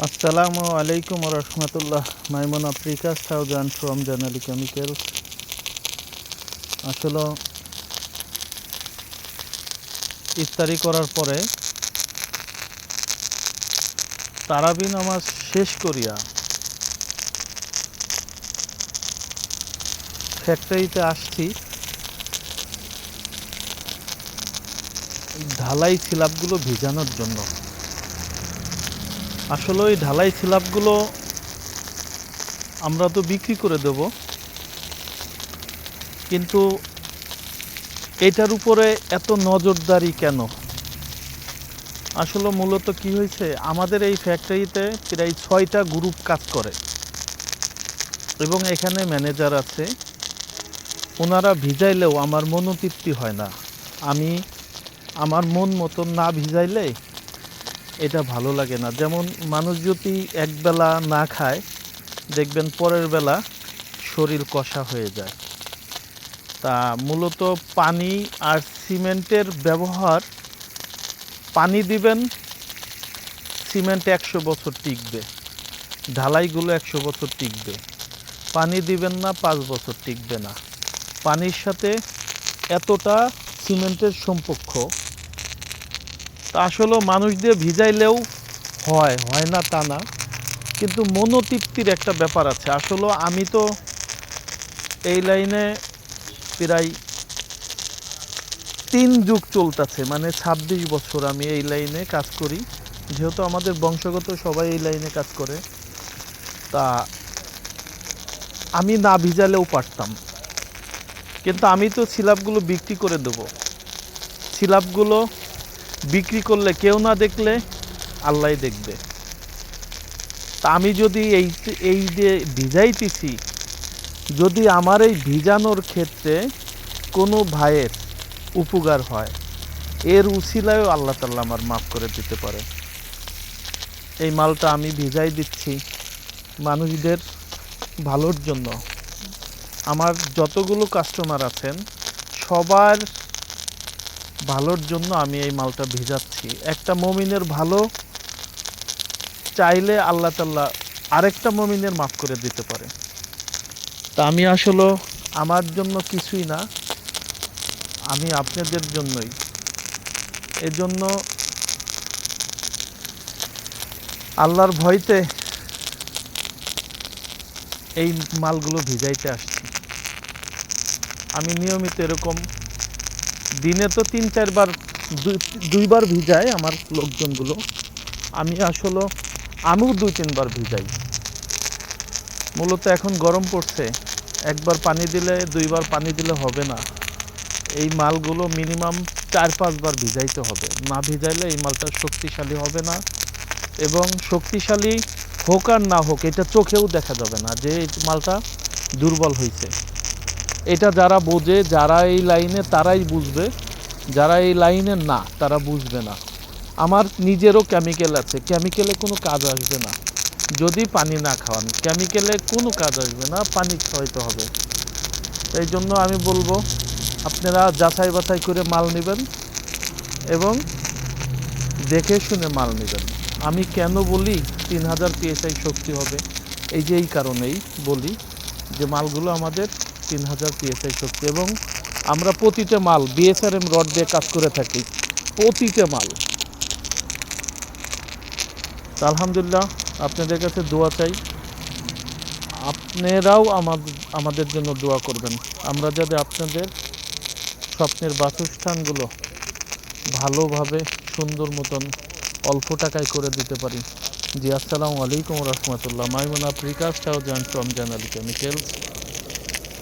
আসসালামু আলাইকুম রহমতুল্লাহ। মাইমুন আফ্রিকা সাউজান ফ্রম জানালি কেমিক্যাল। আসলে ইফতারি করার পরে তারাবি নামাজ শেষ করিয়া ফ্যাক্টরিতে আসছি ঢালাই স্ল্যাবগুলো ভিজানোর জন্য। আসলে ওই ঢালাই স্ল্যাবগুলো আমরা তো বিক্রি করে দেব, কিন্তু এটার উপরে এত নজরদারি কেন? আসলে মূলত কি হয়েছে, আমাদের এই ফ্যাক্টরিতে প্রায় 6টা গ্রুপ কাজ করে এবং এখানে ম্যানেজার আছে। ওনারা ভিজাইলেও আমার মনোতৃপ্তি হয় না। আমি আমার মন মতন না ভিজাইলে এটা ভালো লাগে না। যেমন মানুষ যদি একবেলা না খায়, দেখবেন পরের বেলা শরীর কষা হয়ে যায়। তা মূলত পানি আর সিমেন্টের ব্যবহার, পানি দিবেন, সিমেন্ট 100 বছর টিকবে, ঢালাইগুলো 100 বছর টিকবে। পানি দিবেন না, 5 বছর টিকবে না। পানির সাথে এতটা সিমেন্টের সম্পর্ক। তা আসলে মানুষ দিয়ে ভিজাইলেও হয় না তা না, কিন্তু মনোতৃপ্তির একটা ব্যাপার আছে। আসলে আমি তো এই লাইনে প্রায় 3 যুগ চলতেছে, মানে 26 বছর আমি এই লাইনে কাজ করি। যেহেতু আমাদের বংশগত সবাই এই লাইনে কাজ করে, তা আমি না ভিজালেও পারতাম, কিন্তু আমি তো স্ল্যাবগুলো বিক্রি করে দেবো। স্ল্যাবগুলো বিক্রি করলে কেউ না দেখলে আল্লাহ দেখবে। তা আমি যদি এই যে ভিজাইতেছি, যদি আমার এই ভিজানোর ক্ষেত্রে কোনো ভাইয়ের উপকার হয়, এর উসিলায়ও আল্লাহ তাআলা আমার মাফ করে দিতে পারে। এই মালটা আমি ভিজাই দিচ্ছি মানুষদের ভালোর জন্য। আমার যতগুলো কাস্টমার আছেন সবার ভালোর জন্য আমি এই মালটা ভিজাচ্ছি। একটা মুমিনের ভালো চাইলে আল্লাহ তাআলা আরেকটা মুমিনের মাফ করে দিতে পারে। তা আমি আসলে আমার জন্য কিছুই না, আমি আপনাদের জন্যই। এজন্য আল্লাহর ভয়তে এই মালগুলো ভিজাইতে আসছি। আমি নিয়মিত এরকম দিনে তো 3-4 বার, 2বার ভিজাই আমার লোকজনগুলো। আমিও 2-3 বার ভিজাই। মূলত এখন গরম পড়ছে, একবার পানি দিলে 2বার পানি দিলে হবে না। এই মালগুলো মিনিমাম 4-5 বার ভিজাইতে হবে। না ভিজাইলে এই মালটা শক্তিশালী হবে না, এবং শক্তিশালী হোক আর না হোক এটা চোখেও দেখা যাবে না যে এই মালটা দুর্বল হয়েছে। এটা যারা বোঝে, যারা এই লাইনে, তারাই বুঝবে। যারা এই লাইনে না, তারা বুঝবে না। আমার নিজেরও কেমিক্যাল আছে, কেমিক্যালে কোনো কাজ আসবে না যদি পানি না খাওয়ান। কেমিক্যালে কোনো কাজ আসবে না, পানি খাওয়াইতে হবে। এই জন্য আমি বলবো আপনারা যাচাই বাছাই করে মাল নেবেন এবং দেখে শুনে মাল নেবেন। আমি কেন বলি 3000 PSI শক্তি হবে, এই কারণেই বলি যে মালগুলো আমাদের 3000 PSI শক্তি, এবং আমরা প্রতিটা মাল BSRM রড দিয়ে কাজ করে থাকি, প্রতিটা মাল। আলহামদুলিল্লাহ, আপনাদের কাছে দোয়া চাই, আপনারাও আমাদের জন্য দোয়া করবেন। আমরা যাতে আপনাদের স্বপ্নের বাসস্থানগুলো ভালোভাবে সুন্দর মতন অল্প টাকায় করে দিতে পারি। জি, আসসালামু আলাইকুম রহমতুল্লাহ। মাইমুন আফ্রিকা সাউজান ফ্রম জানালি কেমিক্যালস।